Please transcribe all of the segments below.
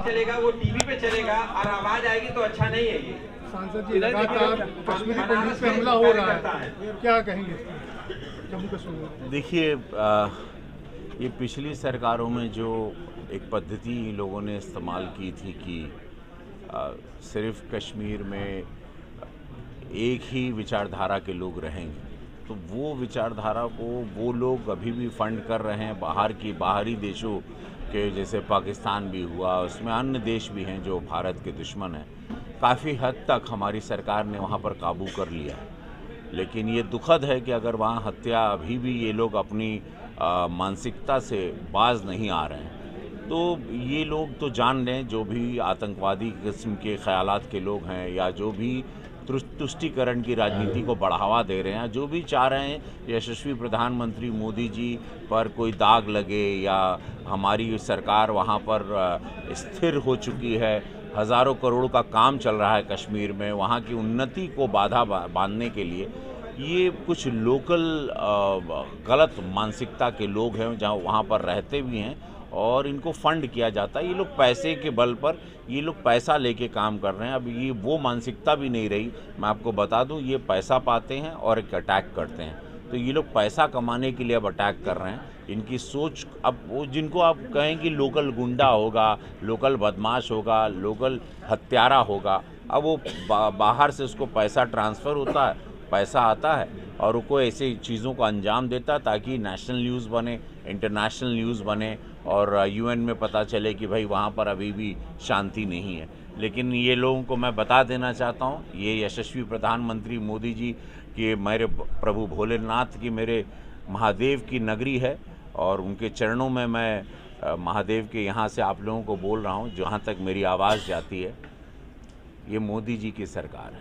चलेगा, वो टीवी पे चलेगा और आवाज आएगी तो अच्छा नहीं है। ये सांसद जी लगातार कश्मीरी पंडित पे हमला हो रहा है, क्या कहेंगे जम्मू कश्मीर? देखिए, ये पिछली सरकारों में जो एक पद्धति लोगों ने इस्तेमाल की थी कि सिर्फ कश्मीर में एक ही विचारधारा के लोग रहेंगे, तो वो विचारधारा को वो लोग अभी भी फंड कर रहे हैं। बाहरी देशों के जैसे पाकिस्तान भी हुआ, उसमें अन्य देश भी हैं जो भारत के दुश्मन हैं। काफ़ी हद तक हमारी सरकार ने वहाँ पर काबू कर लिया है, लेकिन ये दुखद है कि अगर वहाँ हत्या अभी भी ये लोग अपनी मानसिकता से बाज नहीं आ रहे हैं, तो ये लोग तो जान लें, जो भी आतंकवादी किस्म के ख्यालात के लोग हैं या जो भी तुष्टीकरण की राजनीति को बढ़ावा दे रहे हैं, जो भी चाह रहे हैं यशस्वी प्रधानमंत्री मोदी जी पर कोई दाग लगे या हमारी सरकार वहाँ पर स्थिर हो चुकी है, हज़ारों करोड़ का काम चल रहा है कश्मीर में, वहाँ की उन्नति को बाधा बांधने के लिए ये कुछ लोकल गलत मानसिकता के लोग हैं जहाँ वहाँ पर रहते भी हैं और इनको फंड किया जाता है। ये लोग पैसे के बल पर, ये लोग पैसा लेके काम कर रहे हैं। अब ये वो मानसिकता भी नहीं रही। मैं आपको बता दूं, ये पैसा पाते हैं और एक अटैक करते हैं, तो ये लोग पैसा कमाने के लिए अब अटैक कर रहे हैं। इनकी सोच, अब वो जिनको आप कहें कि लोकल गुंडा होगा, लोकल बदमाश होगा, लोकल हत्यारा होगा, अब वो बाहर से उसको पैसा ट्रांसफ़र होता है, पैसा आता है और वो ऐसे चीज़ों को अंजाम देता है ताकि नेशनल न्यूज़ बने, इंटरनेशनल न्यूज़ बने और यूएन में पता चले कि भाई वहाँ पर अभी भी शांति नहीं है। लेकिन ये लोगों को मैं बता देना चाहता हूँ, ये यशस्वी प्रधानमंत्री मोदी जी कि मेरे प्रभु भोलेनाथ की, मेरे महादेव की नगरी है और उनके चरणों में मैं महादेव के यहाँ से आप लोगों को बोल रहा हूँ, जहाँ तक मेरी आवाज़ जाती है, ये मोदी जी की सरकार है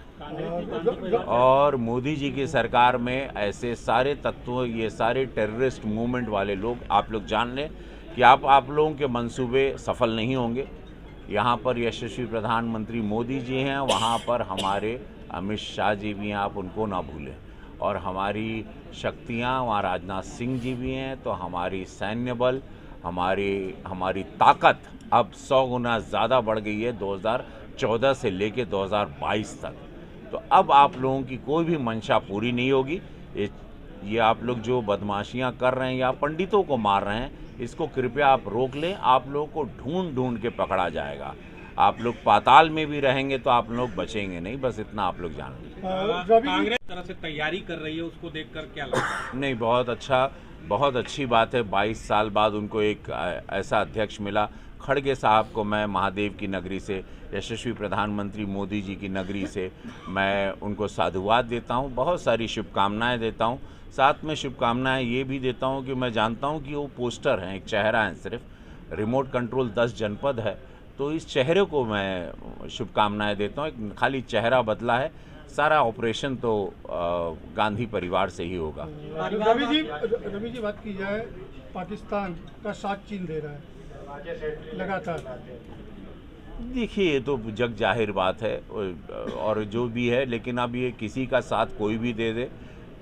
और मोदी जी की सरकार में ऐसे सारे तत्वों, ये सारे टेररिस्ट मूवमेंट वाले लोग, आप लोग जान लें कि आप लोगों के मंसूबे सफल नहीं होंगे। यहाँ पर यशस्वी प्रधानमंत्री मोदी जी हैं, वहाँ पर हमारे अमित शाह जी भी हैं, आप उनको ना भूलें, और हमारी शक्तियाँ वहाँ राजनाथ सिंह जी भी हैं। तो हमारी सैन्य बल, हमारी ताकत अब 100 गुना ज़्यादा बढ़ गई है 2014 से लेके 2022 तक। तो अब आप लोगों की कोई भी मंशा पूरी नहीं होगी। ये आप लोग जो बदमाशियां कर रहे हैं या पंडितों को मार रहे हैं, इसको कृपया आप रोक लें। आप लोगों को ढूंढ ढूंढ के पकड़ा जाएगा। आप लोग पाताल में भी रहेंगे तो आप लोग बचेंगे नहीं, बस इतना आप लोग जान लीजिए। कांग्रेस तरह से तैयारी कर रही है, उसको देखकर क्या लगता है? नहीं, बहुत अच्छी बात है। 22 साल बाद उनको एक ऐसा अध्यक्ष मिला। खड़गे साहब को मैं महादेव की नगरी से, यशस्वी प्रधानमंत्री मोदी जी की नगरी से मैं उनको साधुवाद देता हूं, बहुत सारी शुभकामनाएं देता हूं। साथ में शुभकामनाएं ये भी देता हूं कि मैं जानता हूं कि वो पोस्टर हैं, एक चेहरा है, सिर्फ रिमोट कंट्रोल 10 जनपद है, तो इस चेहरे को मैं शुभकामनाएं देता हूं। एक खाली चेहरा बदला है, सारा ऑपरेशन तो गांधी परिवार से ही होगा। रवि जी, बात की जाए, पाकिस्तान का साथ चीन दे रहा है लगातार। देखिए, ये तो जग जाहिर बात है और जो भी है, लेकिन अब ये किसी का साथ कोई भी दे दे,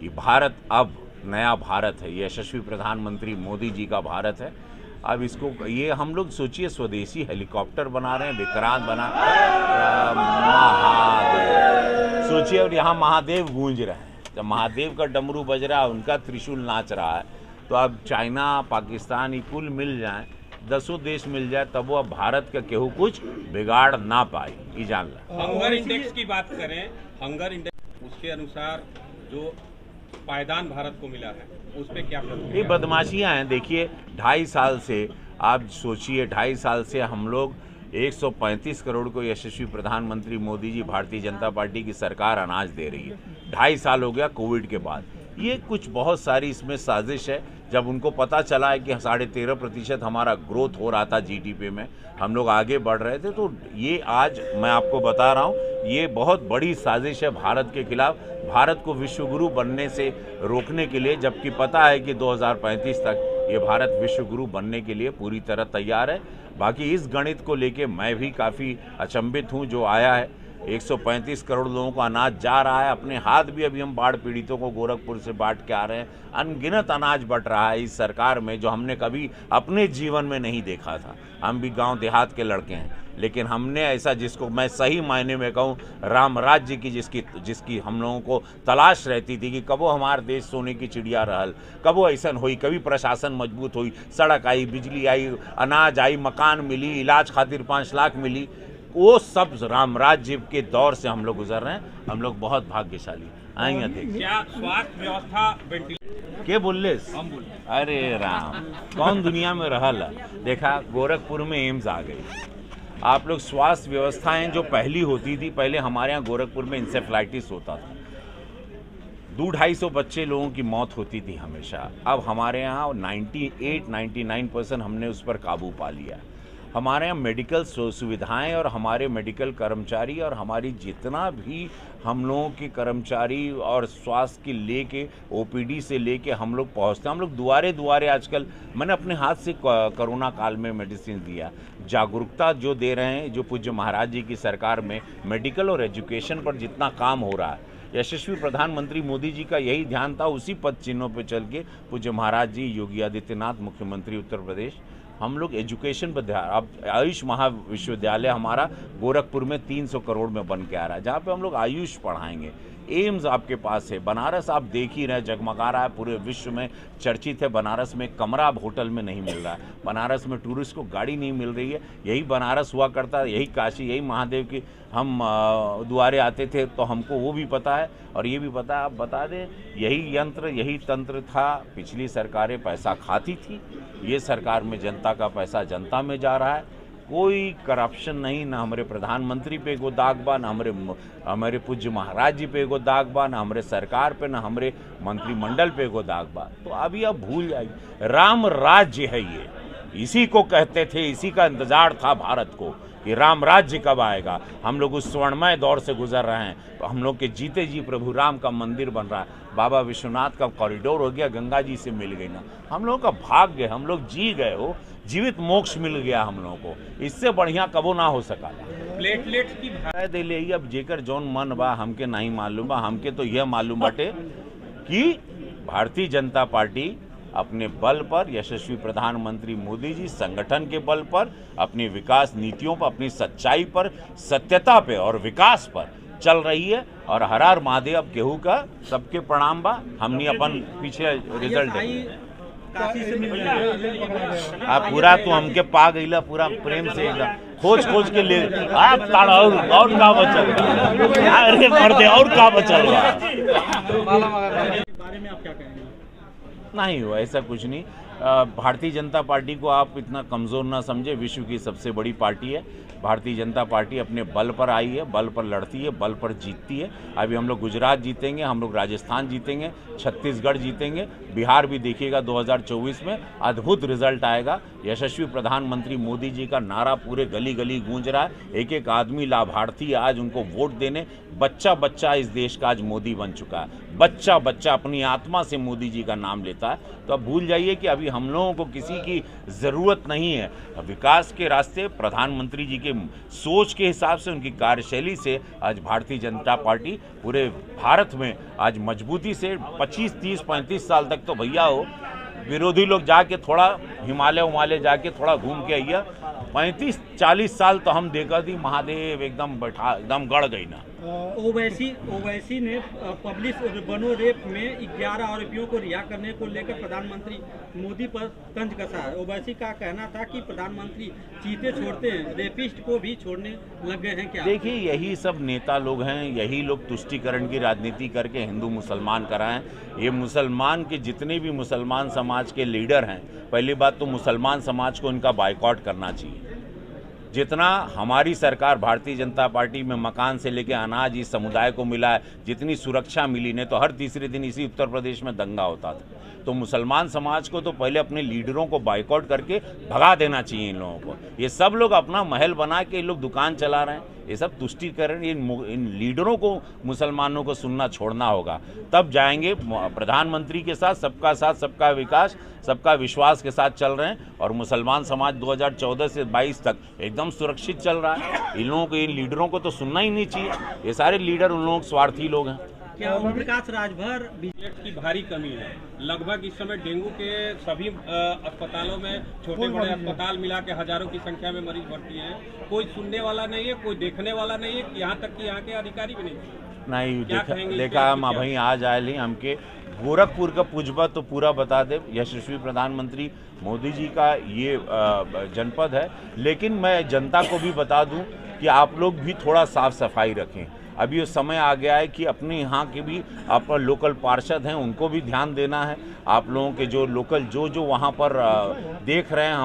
ये भारत अब नया भारत है, ये यशस्वी प्रधानमंत्री मोदी जी का भारत है। अब इसको, ये हम लोग सोचिए, स्वदेशी हेलीकॉप्टर बना रहे हैं, विक्रांत बना, महादेव सोचिए, और यहाँ महादेव गूंज रहे हैं, जब महादेव का डमरू बज रहा है, उनका त्रिशूल नाच रहा है। तो अब चाइना, पाकिस्तान, ये कुल मिल जाएं, 10 देश मिल जाए, तब वो अब भारत का केहू कुछ बिगाड़ ना पाए, ये जान ला। हंगर इंडेक्स की बात करें, हंगर इंडेक्स, उसके अनुसार जो पायदान भारत को मिला है, उस पर क्या प्रतिक्रिया? ये बदमाशियां हैं। देखिए, 2.5 साल से, आप सोचिए, 2.5 साल से हम लोग 135 करोड़ को यशस्वी प्रधानमंत्री मोदी जी, भारतीय जनता पार्टी की सरकार अनाज दे रही है। 2.5 साल हो गया कोविड के बाद। ये कुछ बहुत सारी इसमें साजिश है। जब उनको पता चला है कि 13.5% हमारा ग्रोथ हो रहा था जीडीपी में, हम लोग आगे बढ़ रहे थे, तो ये आज मैं आपको बता रहा हूँ, ये बहुत बड़ी साजिश है भारत के खिलाफ, भारत को विश्वगुरु बनने से रोकने के लिए, जबकि पता है कि 2035 तक ये भारत विश्वगुरु बनने के लिए पूरी तरह तैयार है। बाकी इस गणित को लेके मैं भी काफ़ी अचंभित हूँ जो आया है। 135 करोड़ लोगों को अनाज जा रहा है। अपने हाथ भी अभी हम बाढ़ पीड़ितों को गोरखपुर से बांट के आ रहे हैं। अनगिनत अनाज बट रहा है इस सरकार में, जो हमने कभी अपने जीवन में नहीं देखा था। हम भी गांव देहात के लड़के हैं, लेकिन हमने ऐसा, जिसको मैं सही मायने में कहूँ राम राज्य की, जिसकी हम लोगों को तलाश रहती थी कि कबो हमारे देश सोने की चिड़िया रहल, कबो ऐसा हुई, कभी प्रशासन मजबूत हुई, सड़क आई, बिजली आई, अनाज आई, मकान मिली, इलाज खातिर 5 लाख मिली, वो सब राम राज्य के दौर से हम लोग गुजर रहे हैं। हम लोग बहुत भाग्यशाली आएंगे। देखिए क्या स्वास्थ्य व्यवस्था के बोले, हम बोले, अरे राम, कौन दुनिया में रहल है। देखा गोरखपुर में एम्स आ गई। आप लोग स्वास्थ्य व्यवस्थाएं जो पहली होती थी, पहले हमारे यहाँ गोरखपुर में इंसेफ्लाइटिस होता था, 200-250 बच्चे लोगों की मौत होती थी हमेशा। अब हमारे यहाँ 98-99% हमने उस पर काबू पा लिया। हमारे यहाँ मेडिकल सुविधाएं और हमारे मेडिकल कर्मचारी और हमारी जितना भी हम लोगों के कर्मचारी और स्वास्थ्य के लेके ओपीडी से लेके हम लोग पहुँचते हैं। हम लोग दुआरे दुआरे आजकल, मैंने अपने हाथ से कोरोना काल में मेडिसिन दिया। जागरूकता जो दे रहे हैं, जो पूज्य महाराज जी की सरकार में मेडिकल और एजुकेशन पर जितना काम हो रहा है, यशस्वी प्रधानमंत्री मोदी जी का यही ध्यान था। उसी पद चिन्हों पर चल के पूज्य महाराज जी, योगी आदित्यनाथ मुख्यमंत्री उत्तर प्रदेश, हम लोग एजुकेशन पर ध्यान। अब आयुष महाविश्वविद्यालय हमारा गोरखपुर में 300 करोड़ में बन के आ रहा है, जहाँ पे हम लोग आयुष पढ़ाएंगे। एम्स आपके पास है। बनारस आप देख ही रहे, जगमगा रहा है, पूरे विश्व में चर्चित है। बनारस में कमरा अब होटल में नहीं मिल रहा है, बनारस में टूरिस्ट को गाड़ी नहीं मिल रही है। यही बनारस हुआ करता है, यही काशी, यही महादेव की हम द्वारे आते थे, तो हमको वो भी पता है और ये भी पता है। आप बता दें, यही यंत्र, यही तंत्र था। पिछली सरकारें पैसा खाती थी, ये सरकार में जनता का पैसा जनता में जा रहा है। कोई करप्शन नहीं, ना हमारे प्रधानमंत्री पे एगो दाग बा, ना हमारे पूज्य महाराज जी पे एगो दाग बा, ना हमारे सरकार पे, ना हमारे मंत्रिमंडल पे एगो दाग बा। तो अभी अब भूल जाइए, राम राज्य है ये, इसी को कहते थे, इसी का इंतजार था भारत को कि राम राज्य कब आएगा। हम लोग उस स्वर्णमय दौर से गुजर रहे हैं। हम लोग के जीते जी प्रभु राम का मंदिर बन रहा है, बाबा विश्वनाथ का कॉरिडोर हो गया, गंगा जी से मिल गई ना। हम लोगों का भाग्य, हम लोग जी गए हो, जीवित मोक्ष मिल गया हम लोगों को। इससे बढ़िया कबो ना हो सका। प्लेटलेट्स की दे ले, अब जेकर जौन मन बा, हमके नहीं मालूम बा। हमके तो यह मालूम बटे कि भारतीय जनता पार्टी अपने बल पर, यशस्वी प्रधानमंत्री मोदी जी संगठन के बल पर, अपनी विकास नीतियों पर, अपनी सच्चाई पर, सत्यता पे और विकास पर चल रही है। और हर हर महादेव केहू का सबके प्रणाम बा। हमने अपन पीछे रिजल्ट आप पूरा तो हमके पा गईला, पूरा प्रेम से खोज के ले आप ताड़ और का बचल, अरे मर्दे और का बचल बारे में आप क्या कहेंगे? नहीं हुआ, ऐसा कुछ नहीं। भारतीय जनता पार्टी को आप इतना कमज़ोर ना समझे। विश्व की सबसे बड़ी पार्टी है भारतीय जनता पार्टी। अपने बल पर आई है, बल पर लड़ती है, बल पर जीतती है। अभी हम लोग गुजरात जीतेंगे, हम लोग राजस्थान जीतेंगे, छत्तीसगढ़ जीतेंगे, बिहार भी देखिएगा 2024 में अद्भुत रिजल्ट आएगा। यशस्वी प्रधानमंत्री मोदी जी का नारा पूरे गली गली गूंज रहा है। एक एक आदमी लाभार्थी आज उनको वोट देने, बच्चा बच्चा इस देश का आज मोदी बन चुका है। बच्चा बच्चा अपनी आत्मा से मोदी जी का नाम लेता है। तो अब भूल जाइए कि अभी हम लोगों को किसी की ज़रूरत नहीं है। विकास के रास्ते प्रधानमंत्री जी के सोच के हिसाब से, उनकी कार्यशैली से आज भारतीय जनता पार्टी पूरे भारत में आज मजबूती से 25, 30, 35 साल तक तो भैया हो, विरोधी लोग जाके थोड़ा हिमालय जाके थोड़ा घूम के आइए। 35-40 साल तो हम देखा थी, महादेव एकदम बैठा, एकदम गड़ गई ना। ओवैसी ने पब्लिश बनो रेप में 11 आरोपियों को रिहा करने को लेकर प्रधानमंत्री मोदी पर तंज कसा है। ओवैसी का कहना था कि प्रधानमंत्री चीते छोड़ते हैं, रेपिस्ट को भी छोड़ने लग गए हैं क्या? देखिए, यही सब नेता लोग हैं, यही लोग तुष्टीकरण की राजनीति करके हिंदू मुसलमान कराएं। ये मुसलमान के जितने भी मुसलमान समाज के लीडर हैं, पहली बात तो मुसलमान समाज को इनका बायकॉट करना चाहिए। जितना हमारी सरकार भारतीय जनता पार्टी में मकान से लेकर अनाज इस समुदाय को मिला है, जितनी सुरक्षा मिली ने, तो हर तीसरे दिन इसी उत्तर प्रदेश में दंगा होता था। तो मुसलमान समाज को तो पहले अपने लीडरों को बायकॉट करके भगा देना चाहिए इन लोगों को। ये सब लोग अपना महल बना के लोग दुकान चला रहे हैं, ये सब तुष्टिकरण, इन लीडरों को मुसलमानों को सुनना छोड़ना होगा, तब जाएंगे। प्रधानमंत्री के साथ सबका विकास, सबका विश्वास के साथ चल रहे हैं और मुसलमान समाज 2014 से 22 तक एकदम सुरक्षित चल रहा है। इन लोगों को, इन लीडरों को तो सुनना ही नहीं चाहिए। ये सारे लीडर उन लोगों के स्वार्थी लोग हैं। क्या ओम प्रकाश राजभर बेड की भारी कमी है? लगभग इस समय डेंगू के सभी अस्पतालों में, छोटे बड़े अस्पताल मिला के हजारों की संख्या में मरीज भर्ती हैं। कोई सुनने वाला नहीं है, कोई देखने वाला नहीं है, यहाँ तक कि यहाँ के अधिकारी भी नहीं देखा हम भाई आज आए हमके गोरखपुर का पुजबा तो पूरा बता दे। यशस्वी प्रधानमंत्री मोदी जी का ये जनपद है, लेकिन मैं जनता को भी बता दूं कि आप लोग भी थोड़ा साफ सफाई रखें। अभी ये समय आ गया है कि अपने यहाँ के भी आप लोकल पार्षद हैं, उनको भी ध्यान देना है। आप लोगों के जो लोकल जो वहाँ पर देख रहे हैं,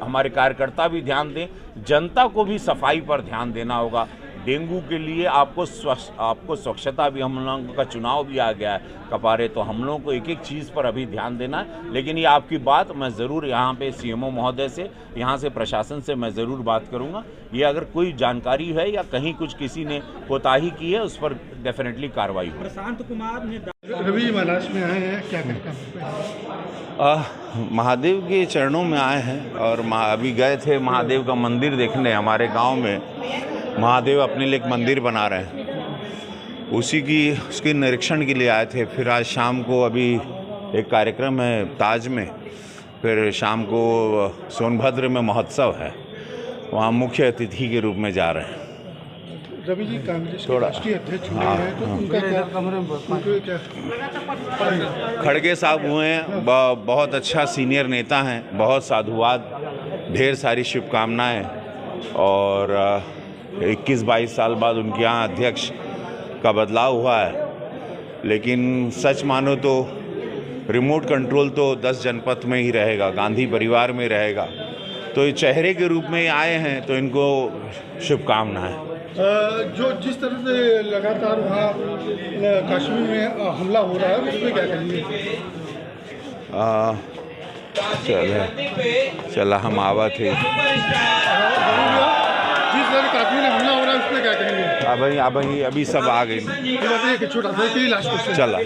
हमारे कार्यकर्ता भी ध्यान दें। जनता को भी सफाई पर ध्यान देना होगा। डेंगू के लिए आपको स्वच्छता भी, हम लोगों का चुनाव भी आ गया है कपारे, तो हम लोगों को एक एक चीज़ पर अभी ध्यान देना है। लेकिन ये आपकी बात मैं ज़रूर यहाँ पे सीएमओ महोदय से, यहाँ से प्रशासन से मैं ज़रूर बात करूँगा। ये अगर कोई जानकारी है या कहीं कुछ किसी ने कोताही की है, उस पर डेफिनेटली कार्रवाई होगी। प्रशांत कुमार ने रवि महाराज में आए हैं, क्या कहना? महादेव के चरणों में आए हैं और अभी गए थे महादेव का मंदिर देखने। हमारे गाँव में महादेव अपने लिए एक मंदिर बना रहे हैं, उसके निरीक्षण के लिए आए थे। फिर आज शाम को अभी एक कार्यक्रम है ताज में, फिर शाम को सोनभद्र में महोत्सव है, वहाँ मुख्य अतिथि के रूप में जा रहे हैं। रवि जी कांग्रेस के राष्ट्रीय अध्यक्ष हुए हैं, तो उनका क्या? खड़गे साहब हुए हैं, बहुत अच्छा सीनियर नेता हैं, बहुत साधुवाद, ढेर सारी शुभकामनाएं। और 21-22 साल बाद उनके यहाँ अध्यक्ष का बदलाव हुआ है, लेकिन सच मानो तो रिमोट कंट्रोल तो 10 जनपद में ही रहेगा, गांधी परिवार में रहेगा। तो ये चेहरे के रूप में आए हैं, तो इनको शुभकामनाएं। जो जिस तरह से लगातार वहाँ कश्मीर में हमला हो रहा है, उसमें क्या कहेंगे? चला हम आवा थे, जिस तरह कश्मीर में हमला हो रहा है उसमें क्या कहेंगे? अभी सब आ गए। छोटा सा लास्ट क्वेश्चन चला।